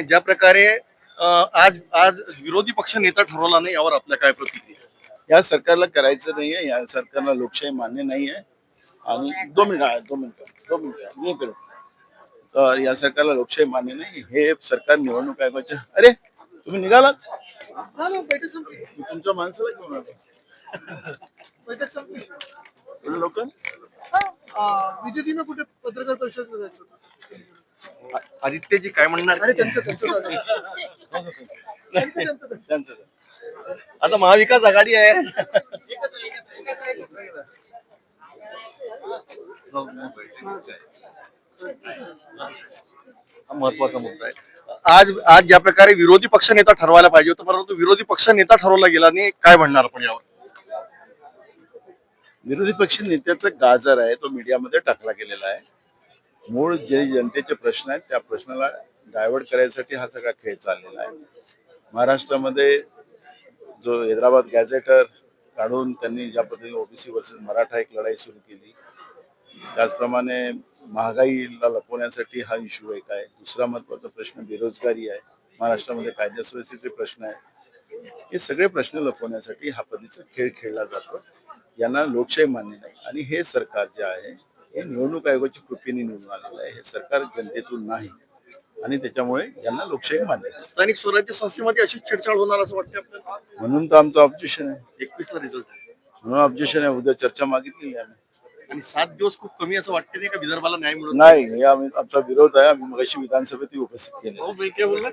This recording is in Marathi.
ज्या प्रकारे आज आज विरोधी पक्ष नेता ठरवला नाही, यावर आपल्या काय प्रतिक्रिया? या सरकारला करायचं नाहीये, या सरकारला लोकशाही मान्य नाहीये. आणि 2 मिनिटं मी करू. तर या सरकारला लोकशाही मान्य नाही. हे सरकार निवडणूक आयोगाच्या अरे तुम्ही निघालात, मी तुमच्या माणसाला घेऊन आलो. लोक विजयजींना कुठे पत्रकार परिषद जायचं होतं? आदित्यजी काय म्हणणार? अरे त्यांचं त्यांचं आता महाविकास आघाडी आहे. हा महत्वाचा मुद्दा आहे. आज आज ज्या प्रकारे विरोधी पक्ष नेता ठरवायला पाहिजे होतं, परंतु विरोधी पक्ष नेता ठरवला गेला नाही. काय म्हणणार आपण यावर? विरोधी पक्ष नेत्याचा गाजर आहे तो मीडियामध्ये टाकला गेलेला आहे. मूळ जे जनतेचे प्रश्न आहेत त्या प्रश्नाला डायव्हर्ट करायसाठी हा सगळा खेळ चाललेला आहे. महाराष्ट्रामध्ये जो हैदराबाद गॅझेटर काढून त्यांनी ज्या पद्धतीने ओबीसी वर्सेस मराठा एक लढाई सुरू केली, त्याचप्रमाणे महागाईला लपवण्यासाठी हा इश्यू एक आहे. दुसरा महत्वाचा प्रश्न बेरोजगारी आहे. महाराष्ट्रामध्ये कायदा सुव्यवस्थेचे प्रश्न आहेत. हे सगळे प्रश्न लपवण्यासाठी हा पद्धतीचा खेळ खेळला जातो. यांना लोकशाही मान्य नाही. आणि हे सरकार जे आहे हे निवडणूक आयोगाच्या कृपेने निवडून आलेलं आहे. हे सरकार जनतेतून नाही आणि त्याच्यामुळे यांना लोकशाही मान्य नाही. स्थानिक स्वराज्य संस्थेमध्ये अशीच छेडछाड होणार असं वाटतं आपल्याला? म्हणून तर आमचं ऑब्जेक्शन आहे. 21 ला रिझल्ट म्हणून ऑब्जेक्शन आहे. उद्या चर्चा मागितली आम्ही. आणि 7 दिवस खूप कमी असं वाटते नाही का विदर्भाला न्याय मिळत नाही, हे आमचा विरोध आहे. आम्ही मगाशी विधानसभेत उपस्थित केले. भाऊ, मी काय बोलला?